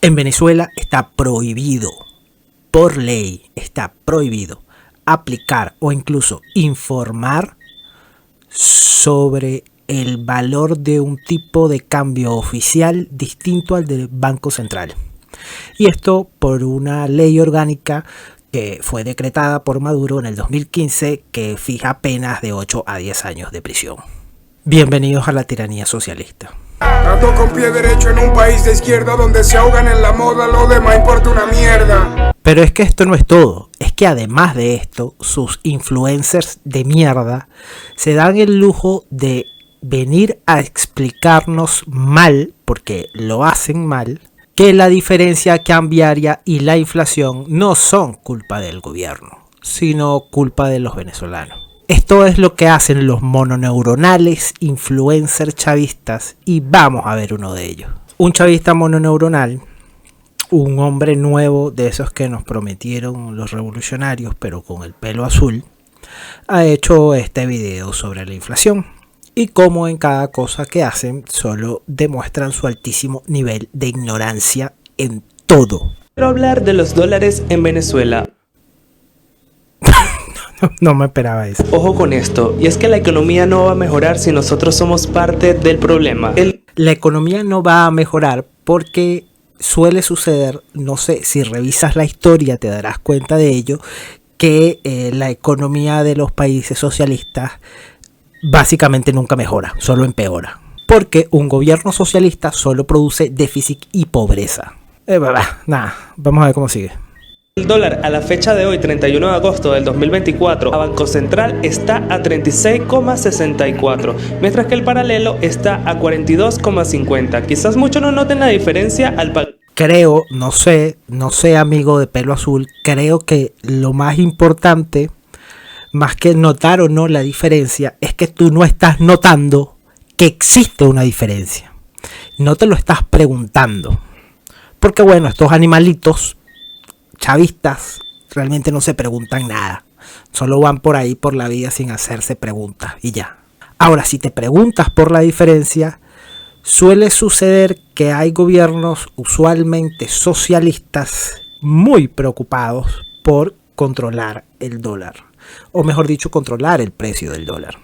En Venezuela está prohibido, por ley, está prohibido aplicar o incluso informar sobre el valor de un tipo de cambio oficial distinto al del Banco Central. Y esto por una ley orgánica que fue decretada por Maduro en el 2015 que fija penas de 8 a 10 años de prisión. Bienvenidos a la tiranía socialista. Ando con pie derecho en un país de izquierda donde se ahogan en la moda, lo demás importa una mierda. Pero es que esto no es todo, es que además de esto, sus influencers de mierda se dan el lujo de venir a explicarnos mal, porque lo hacen mal, que la diferencia cambiaria y la inflación no son culpa del gobierno, sino culpa de los venezolanos. Esto es lo que hacen los mononeuronales influencers chavistas y vamos a ver uno de ellos. Un chavista mononeuronal, un hombre nuevo de esos que nos prometieron los revolucionarios pero con el pelo azul, ha hecho este video sobre la inflación y cómo en cada cosa que hacen solo demuestran su altísimo nivel de ignorancia en todo. Quiero hablar de los dólares en Venezuela. No me esperaba eso. Ojo con esto, y es que la economía no va a mejorar si nosotros somos parte del problema. La economía no va a mejorar porque suele suceder, no sé, si revisas la historia te darás cuenta de ello, que la economía de los países socialistas básicamente nunca mejora, solo empeora. Porque un gobierno socialista solo produce déficit y pobreza. Nada, vamos a ver cómo sigue. El dólar a la fecha de hoy, 31 de agosto del 2024, a Banco Central está a 36,64, mientras que el paralelo está a 42,50. Quizás muchos no noten la diferencia al pagar. Creo, no sé amigo de pelo azul, creo que lo más importante, más que notar o no la diferencia, es que tú no estás notando que existe una diferencia. No te lo estás preguntando. Porque bueno, estos animalitos chavistas realmente no se preguntan nada, solo van por ahí por la vida sin hacerse preguntas y ya. Ahora, si te preguntas por la diferencia, suele suceder que hay gobiernos usualmente socialistas muy preocupados por controlar el dólar, o mejor dicho, controlar el precio del dólar.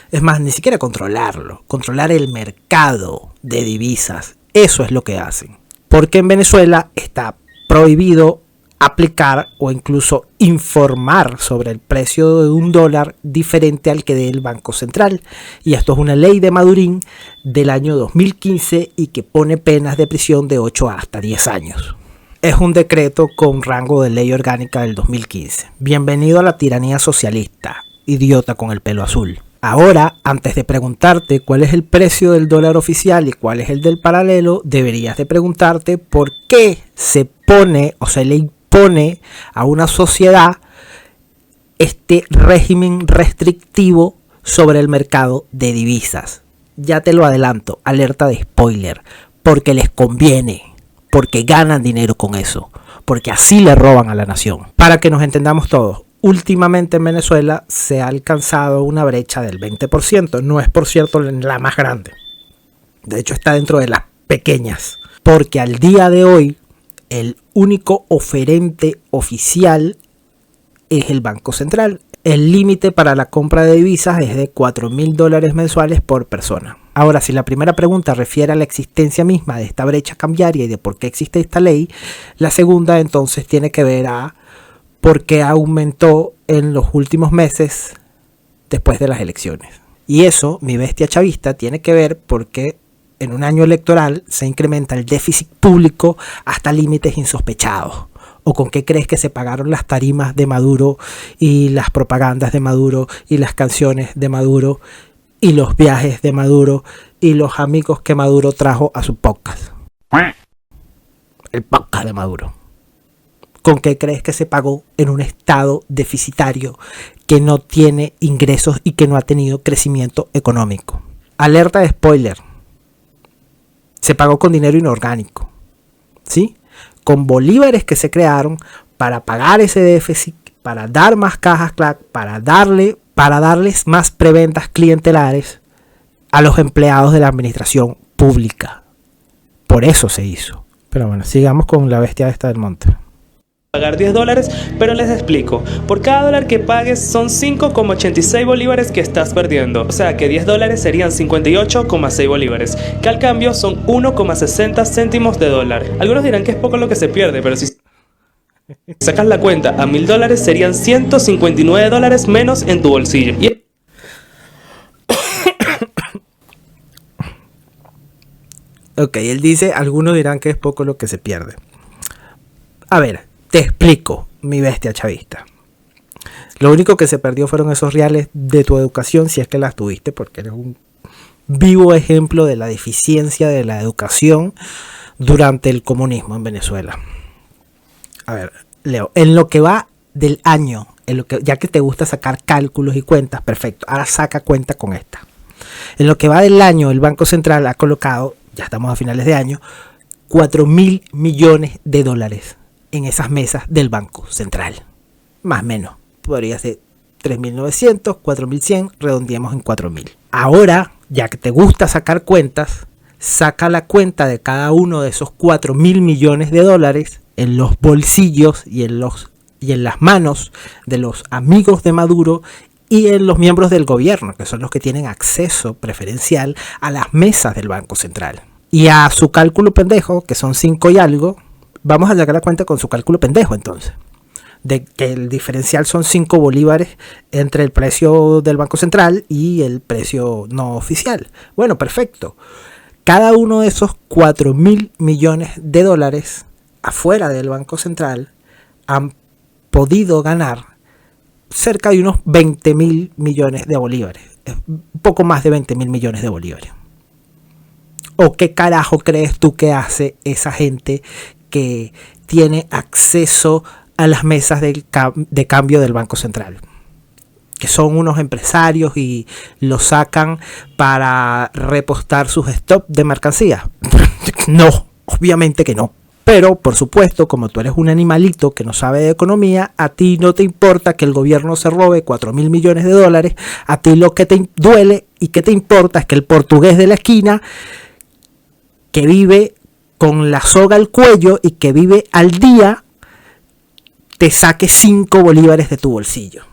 Es más, ni siquiera controlarlo, controlar el mercado de divisas, eso es lo que hacen. Porque en Venezuela está prohibido aplicar o incluso informar sobre el precio de un dólar diferente al que dé el Banco Central. Y esto es una ley de Madurín del año 2015 y que pone penas de prisión de 8 hasta 10 años. Es un decreto con rango de ley orgánica del 2015. Bienvenido a la tiranía socialista, idiota con el pelo azul. Ahora, antes de preguntarte cuál es el precio del dólar oficial y cuál es el del paralelo, deberías de preguntarte por qué se pone o se le impone a una sociedad este régimen restrictivo sobre el mercado de divisas. Ya te lo adelanto, alerta de spoiler, porque les conviene, porque ganan dinero con eso, porque así le roban a la nación. Para que nos entendamos todos. Últimamente en Venezuela se ha alcanzado una brecha del 20%, no es por cierto la más grande, de hecho está dentro de las pequeñas, porque al día de hoy el único oferente oficial es el Banco Central. El límite para la compra de divisas es de $4.000 mensuales por persona. Ahora, si la primera pregunta refiere a la existencia misma de esta brecha cambiaria y de por qué existe esta ley, la segunda entonces tiene que ver a porque aumentó en los últimos meses después de las elecciones. Y eso, mi bestia chavista, tiene que ver porque en un año electoral se incrementa el déficit público hasta límites insospechados. ¿O con qué crees que se pagaron las tarimas de Maduro y las propagandas de Maduro y las canciones de Maduro y los viajes de Maduro y los amigos que Maduro trajo a su podcast? El podcast de Maduro. ¿Con qué crees que se pagó en un estado deficitario que no tiene ingresos y que no ha tenido crecimiento económico? Alerta de spoiler. Se pagó con dinero inorgánico, ¿sí? Con bolívares que se crearon para pagar ese déficit, para dar más cajas CLAC, para darles más preventas clientelares a los empleados de la administración pública. Por eso se hizo. Pero bueno, sigamos con la bestia esta del monte. Pagar $10, pero les explico. Por cada dólar que pagues son 5,86 bolívares que estás perdiendo. O sea que $10 serían 58,6 bolívares, que al cambio son 1,60 céntimos de dólar. Algunos dirán que es poco lo que se pierde, pero si sacas la cuenta a $1000 serían $159 menos en tu bolsillo. Ok, él dice, algunos dirán que es poco lo que se pierde. A ver, te explico, mi bestia chavista. Lo único que se perdió fueron esos reales de tu educación, si es que las tuviste, porque eres un vivo ejemplo de la deficiencia de la educación durante el comunismo en Venezuela. A ver, Leo, en lo que va del año, ya que te gusta sacar cálculos y cuentas, perfecto, ahora saca cuenta con esta. En lo que va del año, el Banco Central ha colocado, ya estamos a finales de año, 4.000 millones de dólares en esas mesas del Banco Central. Más o menos. Podría ser 3.900, 4.100, redondeamos en 4.000. Ahora, ya que te gusta sacar cuentas, saca la cuenta de cada uno de esos 4.000 millones de dólares en los bolsillos y en las manos de los amigos de Maduro y en los miembros del gobierno, que son los que tienen acceso preferencial a las mesas del Banco Central. Y a su cálculo pendejo, que son 5 y algo, vamos a sacar la cuenta con su cálculo pendejo entonces. De que el diferencial son 5 bolívares entre el precio del Banco Central y el precio no oficial. Bueno, perfecto. Cada uno de esos 4.000 millones de dólares afuera del Banco Central han podido ganar cerca de unos 20.000 millones de bolívares. Un poco más de 20.000 millones de bolívares. ¿O qué carajo crees tú que hace esa gente que tiene acceso a las mesas de cambio del Banco Central? Que son unos empresarios y lo sacan para repostar sus stocks de mercancías. No, obviamente que no. Pero, por supuesto, como tú eres un animalito que no sabe de economía, a ti no te importa que el gobierno se robe 4.000 millones de dólares. A ti lo que te duele y que te importa es que el portugués de la esquina, que vive con la soga al cuello y que vive al día, te saque 5 bolívares de tu bolsillo.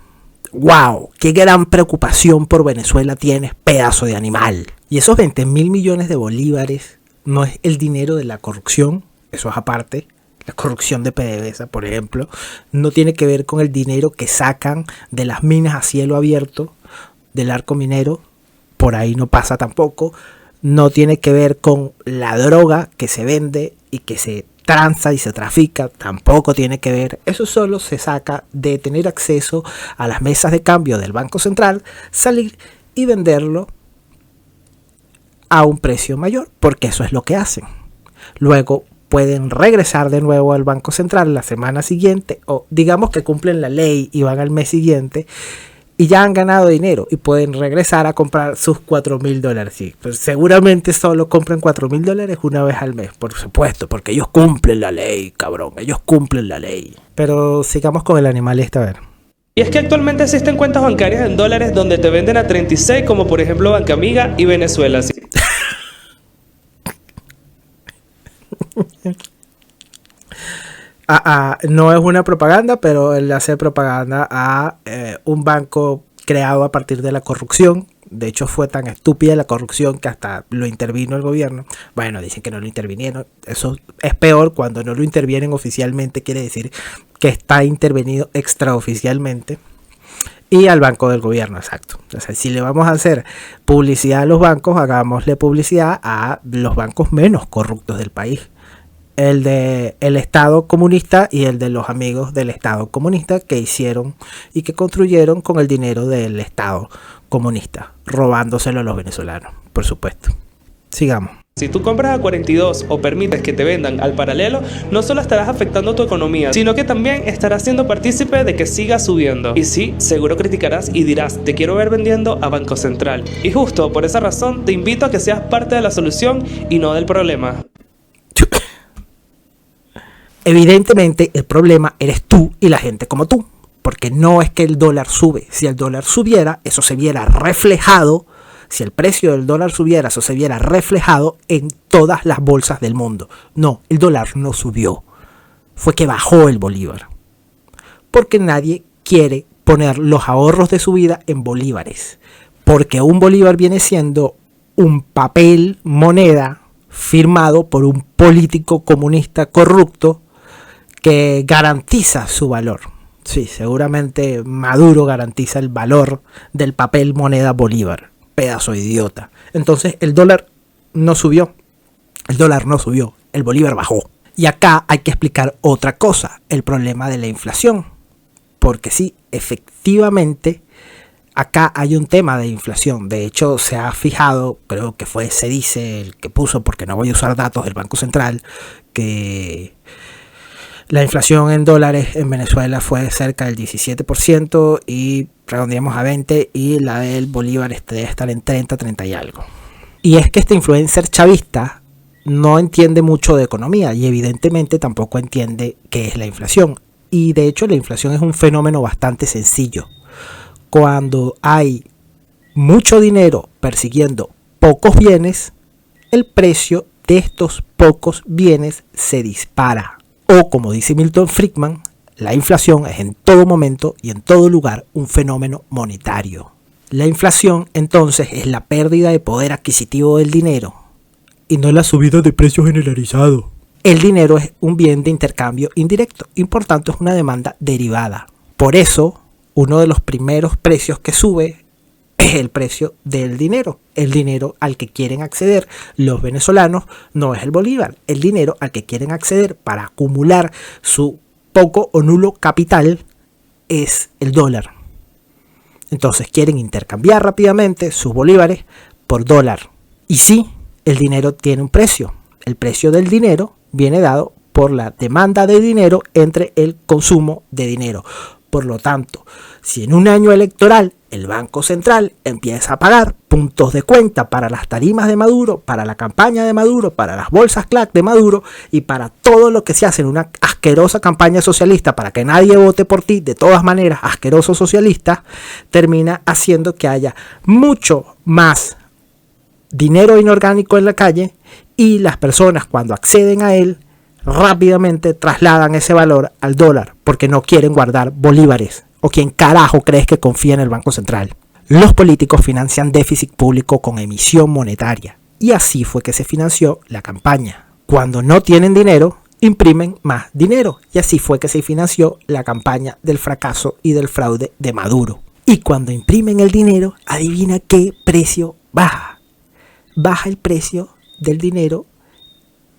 ¡Wow! ¡Qué gran preocupación por Venezuela tienes, pedazo de animal! Y esos 20.000 millones de bolívares no es el dinero de la corrupción. Eso es aparte. La corrupción de PDVSA, por ejemplo, no tiene que ver con el dinero que sacan de las minas a cielo abierto, del arco minero. Por ahí no pasa tampoco. No tiene que ver con la droga que se vende y que se tranza y se trafica. Tampoco tiene que ver. Eso solo se saca de tener acceso a las mesas de cambio del Banco Central, salir y venderlo a un precio mayor, porque eso es lo que hacen. Luego pueden regresar de nuevo al Banco Central la semana siguiente, o digamos que cumplen la ley y van al mes siguiente y ya han ganado dinero y pueden regresar a comprar sus 4.000 dólares. Sí, pues seguramente solo compran 4.000 dólares una vez al mes, por supuesto, porque ellos cumplen la ley, cabrón, ellos cumplen la ley. Pero sigamos con el animal este, a ver. Y es que actualmente existen cuentas bancarias en dólares donde te venden a 36, como por ejemplo Banca Amiga y Venezuela. ¿Sí? No es una propaganda, pero él hace propaganda a un banco creado a partir de la corrupción. De hecho, fue tan estúpida la corrupción que hasta lo intervino el gobierno. Bueno, dicen que no lo intervinieron. Eso es peor. Cuando no lo intervienen oficialmente, quiere decir que está intervenido extraoficialmente. Y al banco del gobierno, exacto. O sea, si le vamos a hacer publicidad a los bancos, hagámosle publicidad a los bancos menos corruptos del país. El de el Estado comunista y el de los amigos del Estado comunista, que hicieron y que construyeron con el dinero del Estado comunista, robándoselo a los venezolanos, por supuesto. Sigamos. Si tú compras a 42 o permites que te vendan al paralelo, no solo estarás afectando tu economía, sino que también estarás siendo partícipe de que siga subiendo. Y sí, seguro criticarás y dirás, te quiero ver vendiendo a Banco Central. Y justo por esa razón te invito a que seas parte de la solución y no del problema. Evidentemente el problema eres tú y la gente como tú, porque no es que el dólar sube. Si el dólar subiera, eso se viera reflejado si el precio del dólar subiera, eso se viera reflejado en todas las bolsas del mundo. No, el dólar no subió, fue que bajó el bolívar. Porque nadie quiere poner los ahorros de su vida en bolívares. Porque un bolívar viene siendo un papel moneda firmado por un político comunista corrupto que garantiza su valor. Sí, seguramente Maduro garantiza el valor del papel moneda bolívar. Pedazo de idiota. Entonces el dólar no subió. El dólar no subió. El bolívar bajó. Y acá hay que explicar otra cosa. El problema de la inflación. Porque sí, efectivamente, acá hay un tema de inflación. De hecho, se ha fijado, creo que fue CEDICE el que puso, porque no voy a usar datos del Banco Central, que la inflación en dólares en Venezuela fue cerca del 17% y redondeamos a 20%, y la del bolívar debe estar en 30 y algo. Y es que este influencer chavista no entiende mucho de economía y evidentemente tampoco entiende qué es la inflación. Y de hecho la inflación es un fenómeno bastante sencillo. Cuando hay mucho dinero persiguiendo pocos bienes, el precio de estos pocos bienes se dispara. O como dice Milton Friedman, la inflación es en todo momento y en todo lugar un fenómeno monetario. La inflación entonces es la pérdida de poder adquisitivo del dinero y no la subida de precios generalizado. El dinero es un bien de intercambio indirecto y por tanto es una demanda derivada. Por eso, uno de los primeros precios que sube es el precio del dinero. El dinero al que quieren acceder los venezolanos no es el bolívar. El dinero al que quieren acceder para acumular su poco o nulo capital es el dólar. Entonces quieren intercambiar rápidamente sus bolívares por dólar. Y sí, el dinero tiene un precio. El precio del dinero viene dado por la demanda de dinero entre el consumo de dinero. Por lo tanto, si en un año electoral el Banco Central empieza a pagar puntos de cuenta para las tarimas de Maduro, para la campaña de Maduro, para las bolsas CLAC de Maduro y para todo lo que se hace en una asquerosa campaña socialista para que nadie vote por ti, de todas maneras, asqueroso socialista, termina haciendo que haya mucho más dinero inorgánico en la calle y las personas cuando acceden a él rápidamente trasladan ese valor al dólar porque no quieren guardar bolívares. ¿O quién carajo crees que confía en el Banco Central? Los políticos financian déficit público con emisión monetaria y así fue que se financió la campaña. Cuando no tienen dinero, imprimen más dinero y así fue que se financió la campaña del fracaso y del fraude de Maduro. Y cuando imprimen el dinero, adivina qué precio baja. Baja el precio del dinero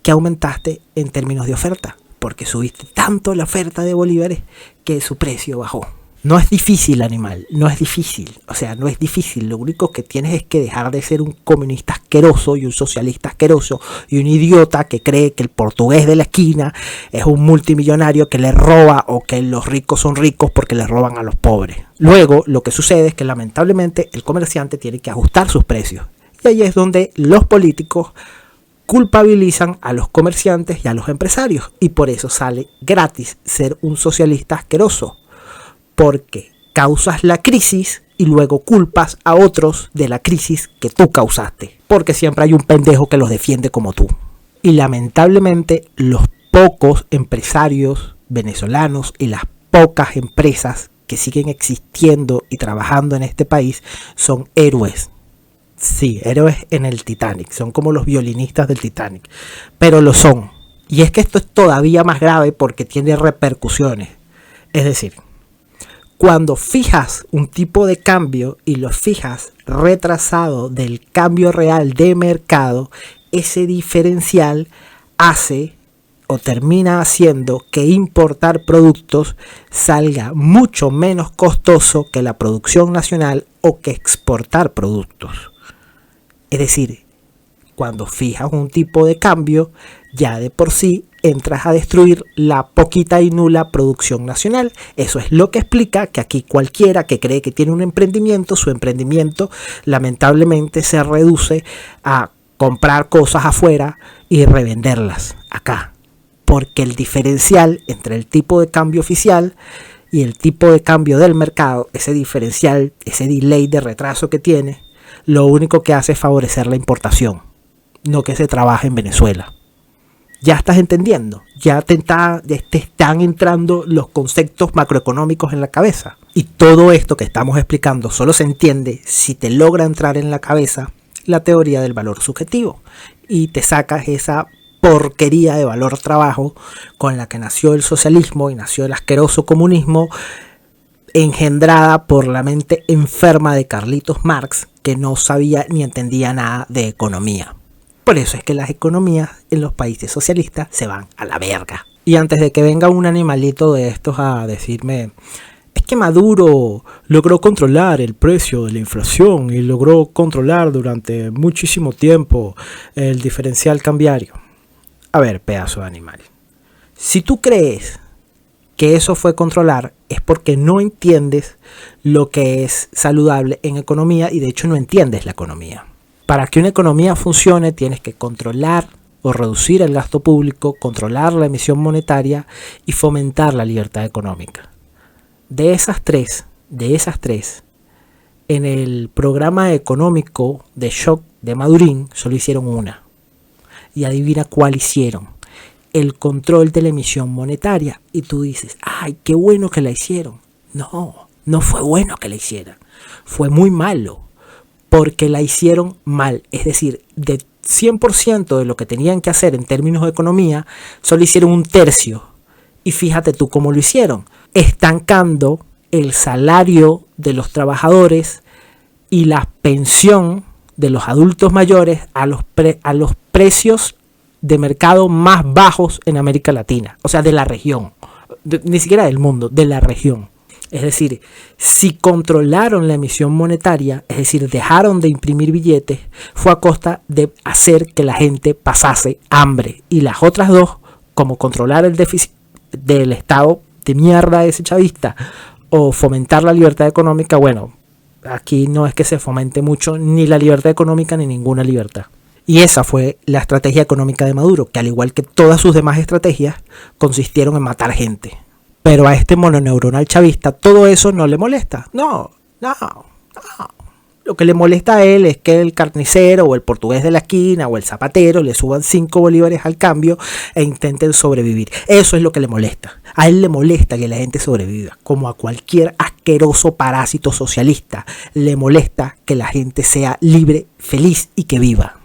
que aumentaste en términos de oferta, porque subiste tanto la oferta de bolívares que su precio bajó. No es difícil, animal, no es difícil, o sea, no es difícil. Lo único que tienes es que dejar de ser un comunista asqueroso y un socialista asqueroso y un idiota que cree que el portugués de la esquina es un multimillonario que le roba o que los ricos son ricos porque le roban a los pobres. Luego, lo que sucede es que lamentablemente el comerciante tiene que ajustar sus precios. Y ahí es donde los políticos culpabilizan a los comerciantes y a los empresarios. Y por eso sale gratis ser un socialista asqueroso. Porque causas la crisis y luego culpas a otros de la crisis que tú causaste. Porque siempre hay un pendejo que los defiende como tú. Y lamentablemente los pocos empresarios venezolanos y las pocas empresas que siguen existiendo y trabajando en este país son héroes. Sí, héroes en el Titanic, son como los violinistas del Titanic, pero lo son. Y es que esto es todavía más grave porque tiene repercusiones. Es decir, cuando fijas un tipo de cambio y lo fijas retrasado del cambio real de mercado, ese diferencial hace o termina haciendo que importar productos salga mucho menos costoso que la producción nacional o que exportar productos. Es decir, cuando fijas un tipo de cambio, ya de por sí entras a destruir la poquita y nula producción nacional. Eso es lo que explica que aquí cualquiera que cree que tiene un emprendimiento, su emprendimiento lamentablemente se reduce a comprar cosas afuera y revenderlas acá. Porque el diferencial entre el tipo de cambio oficial y el tipo de cambio del mercado, ese diferencial, ese delay de retraso que tiene, lo único que hace es favorecer la importación, no que se trabaje en Venezuela. Ya estás entendiendo, ya te están entrando los conceptos macroeconómicos en la cabeza. Y todo esto que estamos explicando solo se entiende si te logra entrar en la cabeza la teoría del valor subjetivo y te sacas esa porquería de valor trabajo con la que nació el socialismo y nació el asqueroso comunismo, engendrada por la mente enferma de Carlitos Marx, que no sabía ni entendía nada de economía. Por eso es que las economías en los países socialistas se van a la verga. Y antes de que venga un animalito de estos a decirme, es que Maduro logró controlar el precio de la inflación y logró controlar durante muchísimo tiempo el diferencial cambiario. A ver, pedazo de animal. Si tú crees que eso fue controlar, es porque no entiendes lo que es saludable en economía y de hecho no entiendes la economía. Para que una economía funcione tienes que controlar o reducir el gasto público, controlar la emisión monetaria y fomentar la libertad económica. De esas tres, en el programa económico de shock de Madurín solo hicieron una. Y adivina cuál hicieron. El control de la emisión monetaria. Y tú dices, ¡ay, qué bueno que la hicieron! No fue bueno que la hicieran. Fue muy malo. Porque la hicieron mal. Es decir, de 100% de lo que tenían que hacer en términos de economía, solo hicieron un tercio. Y fíjate tú cómo lo hicieron. Estancando el salario de los trabajadores y la pensión de los adultos mayores a los precios de mercado más bajos en América Latina. O sea, de la región. Ni siquiera del mundo, de la región. Es decir, si controlaron la emisión monetaria, es decir, dejaron de imprimir billetes, fue a costa de hacer que la gente pasase hambre. Y las otras dos, como controlar el déficit del Estado de mierda ese chavista o fomentar la libertad económica, bueno, aquí no es que se fomente mucho ni la libertad económica ni ninguna libertad. Y esa fue la estrategia económica de Maduro, que al igual que todas sus demás estrategias, consistieron en matar gente. Pero a este mononeuronal chavista todo eso no le molesta. No. Lo que le molesta a él es que el carnicero o el portugués de la esquina o el zapatero le suban 5 bolívares al cambio e intenten sobrevivir. Eso es lo que le molesta. A él le molesta que la gente sobreviva. Como a cualquier asqueroso parásito socialista, le molesta que la gente sea libre, feliz y que viva.